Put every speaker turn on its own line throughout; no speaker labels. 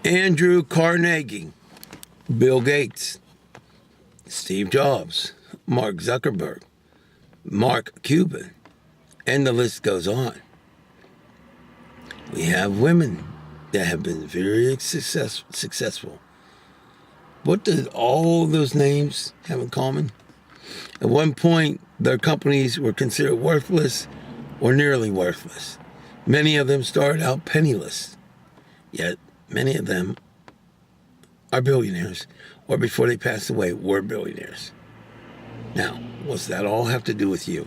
Andrew Carnegie, Bill Gates, Steve Jobs, Mark Zuckerberg, Mark Cuban, and the list goes on. We have women that have been very successful. What do all those names have in common? At one point, their companies were considered worthless or nearly worthless. Many of them started out penniless, yet many of them are billionaires, or before they passed away, were billionaires. Now, what's that all have to do with you?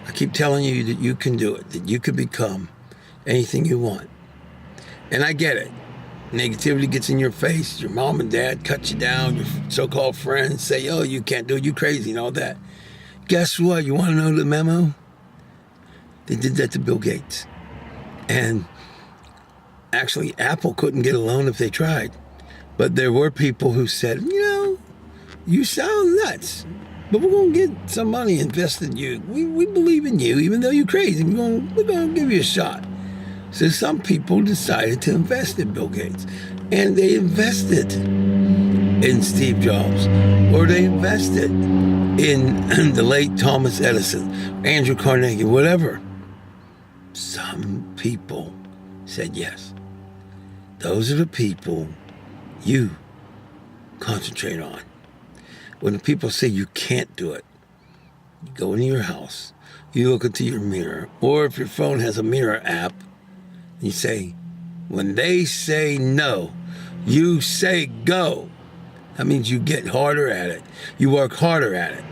I keep telling you that you can do it, that you can become anything you want. And I get it. Negativity gets in your face. Your mom and dad cut you down. Your so-called friends say, oh, you can't do it. You crazy and all that. Guess what? You want to know the memo? They did that to Bill Gates. And actually, Apple couldn't get a loan if they tried. But there were people who said, you sound nuts, but we're going to get some money invested in you. We believe in you, even though you're crazy. We're going to give you a shot. So some people decided to invest in Bill Gates. And they invested in Steve Jobs. Or they invested in the late Thomas Edison, Andrew Carnegie, whatever. Some people said yes. Those are the people you concentrate on. When the people say you can't do it, you go into your house, you look into your mirror, or if your phone has a mirror app, you say, when they say no, you say go. That means you get harder at it. You work harder at it.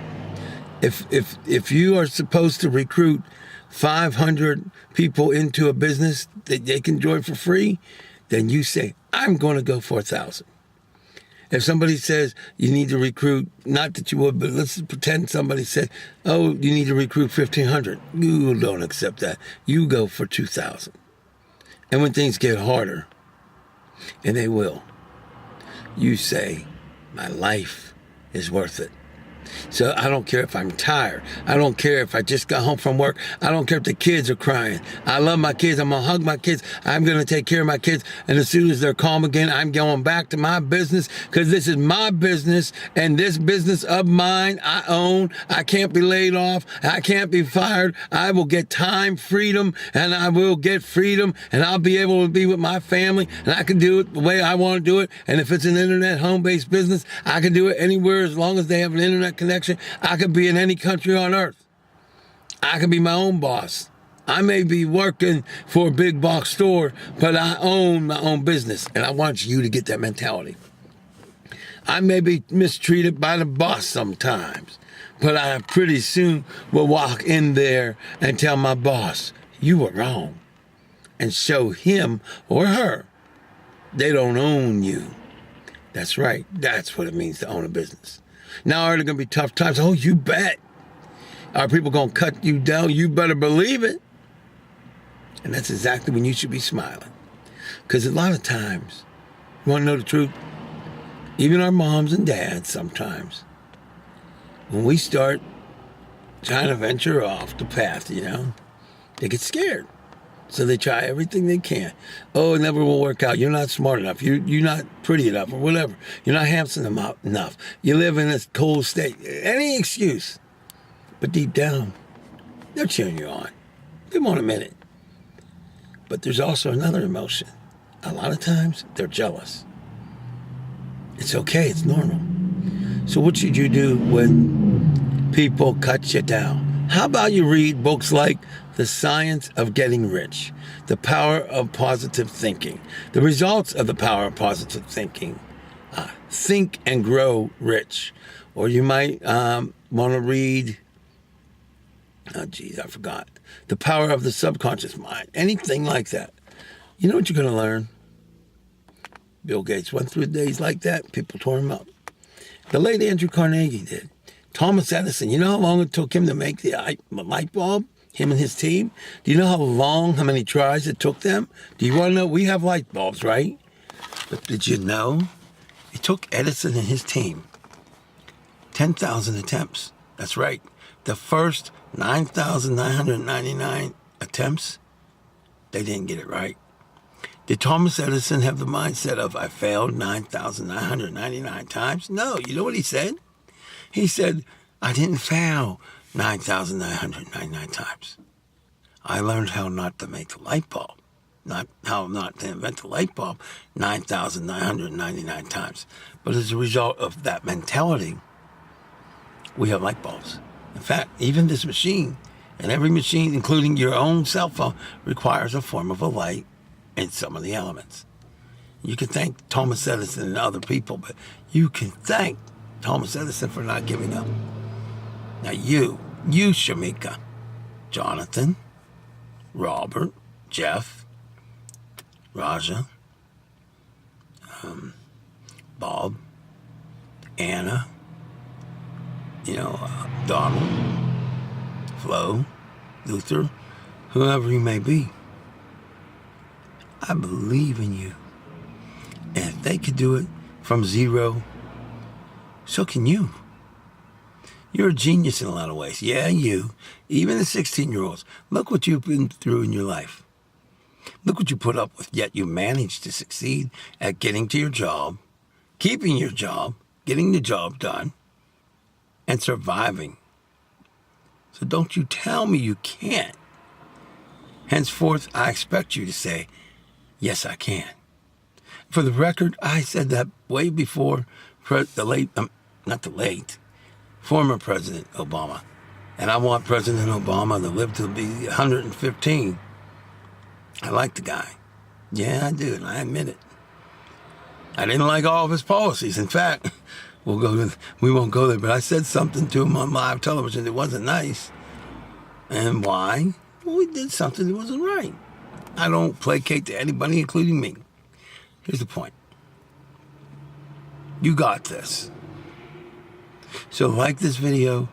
If you are supposed to recruit 500 people into a business that they can join for free, then you say, I'm going to go for 1,000. If somebody says you need to recruit, not that you would, but let's pretend somebody said, oh, you need to recruit 1,500. You don't accept that. You go for 2,000. And when things get harder, and they will, you say, my life is worth it. So I don't care if I'm tired. I don't care if I just got home from work. I don't care if the kids are crying. I love my kids. I'm going to hug my kids. I'm going to take care of my kids. And as soon as they're calm again, I'm going back to my business because this is my business and this business of mine I own. I can't be laid off. I can't be fired. I will get time freedom and I will get freedom and I'll be able to be with my family and I can do it the way I want to do it. And if it's an internet home-based business, I can do it anywhere as long as they have an internet connection. I could be in any country on earth. I could be my own boss. I may be working for a big box store, but I own my own business. And I want you to get that mentality. I may be mistreated by the boss sometimes, but I pretty soon will walk in there and tell my boss, you were wrong. And show him or her they don't own you. That's right. That's what it means to own a business. Now, are there going to be tough times? Oh, you bet. Are people going to cut you down? You better believe it. And that's exactly when you should be smiling. Because a lot of times, you want to know the truth? Even our moms and dads sometimes, when we start trying to venture off the path, they get scared. So they try everything they can. Oh, it never will work out. You're not smart enough. You're not pretty enough or whatever. You're not handsome enough. You live in this cold state. Any excuse. But deep down, they're cheering you on. They won't admit it. But there's also another emotion. A lot of times, they're jealous. It's okay. It's normal. So what should you do when people cut you down? How about you read books like The Science of Getting Rich, The Power of Positive Thinking, The Results of the Power of Positive Thinking, Think and Grow Rich. Or you might want to read, I forgot, The Power of the Subconscious Mind, anything like that. You know what you're going to learn? Bill Gates went through days like that. People tore him up. The late Andrew Carnegie did. Thomas Edison, you know how long it took him to make the light bulb? Him and his team? Do you know how many tries it took them? Do you want to know? We have light bulbs, right? But did you know it took Edison and his team 10,000 attempts? That's right. The first 9,999 attempts, they didn't get it right. Did Thomas Edison have the mindset of, I failed 9,999 times? No, you know what he said? He said, I didn't fail 9,999 times. I learned how not to make the light bulb, how not to invent the light bulb 9,999 times. But as a result of that mentality, we have light bulbs. In fact, even this machine, and every machine, including your own cell phone, requires a form of a light and some of the elements. You can thank Thomas Edison and other people, but you can thank Thomas Edison for not giving up. Now you, Shamika, Jonathan, Robert, Jeff, Raja, Bob, Anna, Donald, Flo, Luther, whoever you may be. I believe in you. And if they could do it from zero, so can you. You're a genius in a lot of ways. Yeah, you. Even the 16-year-olds. Look what you've been through in your life. Look what you put up with, yet you managed to succeed at getting to your job, keeping your job, getting the job done, and surviving. So don't you tell me you can't. Henceforth, I expect you to say, yes, I can. For the record, I said that way before former President Obama. And I want President Obama to live to be 115. I like the guy. Yeah, I do, and I admit it. I didn't like all of his policies. In fact, we won't go there, but I said something to him on live television that wasn't nice. And why? Well, we did something that wasn't right. I don't placate to anybody, including me. Here's the point. You got this. So like this video.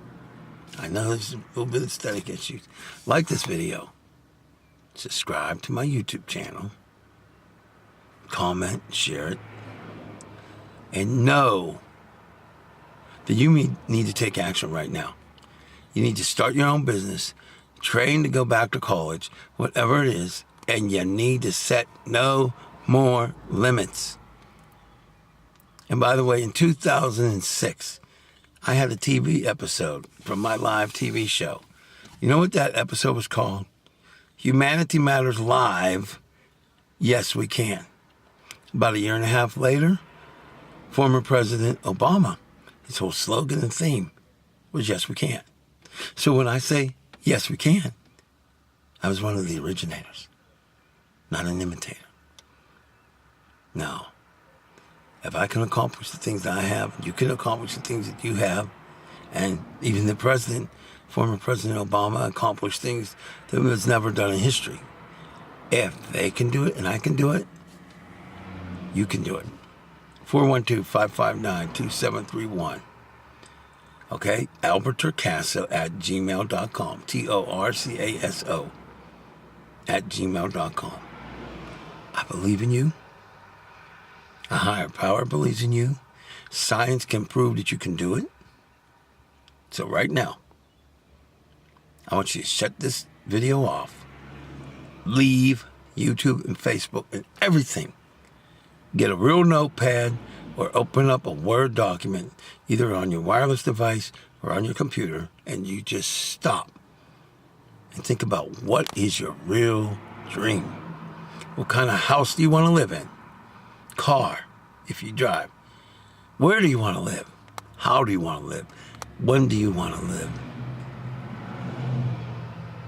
I know there's a little bit of aesthetic issues. Like this video. Subscribe to my YouTube channel. Comment, share it. And know that you need to take action right now. You need to start your own business, train to go back to college, whatever it is, and you need to set no more limits. And by the way, in 2006, I had a TV episode from my live TV show. You know what that episode was called? Humanity Matters Live, Yes We Can. About a year and a half later, former President Obama, his whole slogan and theme was Yes We Can. So when I say yes we can, I was one of the originators, not an imitator. Now, if I can accomplish the things that I have, you can accomplish the things that you have, and even the president, former President Obama, accomplished things that was never done in history. If they can do it and I can do it, you can do it. 412-559-2731. Okay? Albert Torcaso at gmail.com. Torcaso at gmail.com. I believe in you. A higher power believes in you. Science can prove that you can do it. So right now, I want you to shut this video off. Leave YouTube and Facebook and everything. Get a real notepad or open up a Word document, either on your wireless device or on your computer, and you just stop and think about what is your real dream. What kind of house do you want to live in? Car, if you drive. Where do you want to live? How do you want to live? When do you want to live?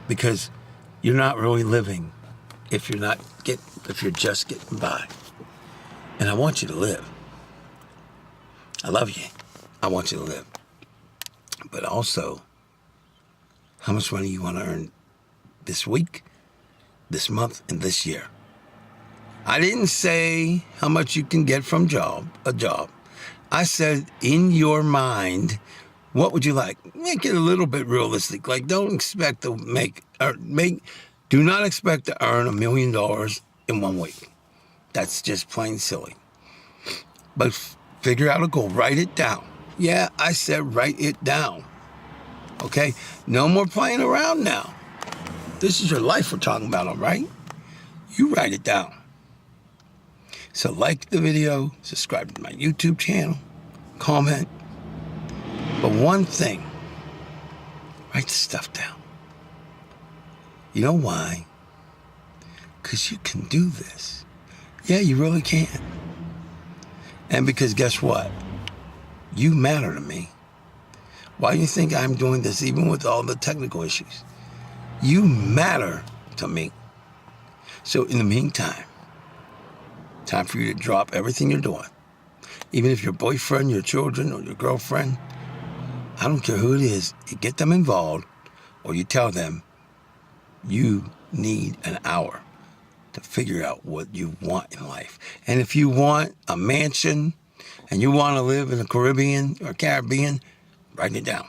Because you're not really living if you're just getting by. And I want you to live. I love you. I want you to live. But also, how much money you want to earn this week, this month, and this year. I didn't say how much you can get from a job. I said, in your mind, what would you like? Make it a little bit realistic. Like, do not expect to earn $1 million in 1 week. That's just plain silly. But figure out a goal. Write it down. Yeah, I said write it down. Okay? No more playing around now. This is your life we're talking about, all right? You write it down. So like the video, subscribe to my YouTube channel, comment. But one thing, write the stuff down. You know why? Because you can do this. Yeah, you really can. And because guess what? You matter to me. Why do you think I'm doing this even with all the technical issues? You matter to me. So in the meantime, time for you to drop everything you're doing. Even if your boyfriend, your children, or your girlfriend, I don't care who it is, you get them involved, or you tell them you need an hour to figure out what you want in life. And if you want a mansion and you want to live in the Caribbean or Caribbean, write it down.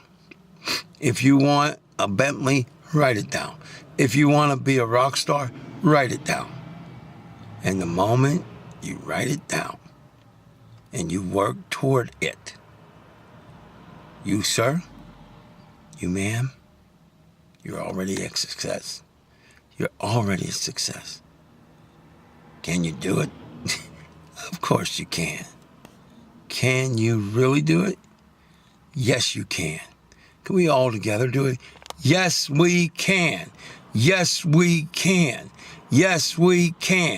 If you want a Bentley, write it down. If you want to be a rock star, write it down. And the moment you write it down and you work toward it, you, sir, you, ma'am, you're already a success. You're already a success. Can you do it? Of course you can. Can you really do it? Yes, you can. Can we all together do it? Yes, we can. Yes, we can. Yes, we can.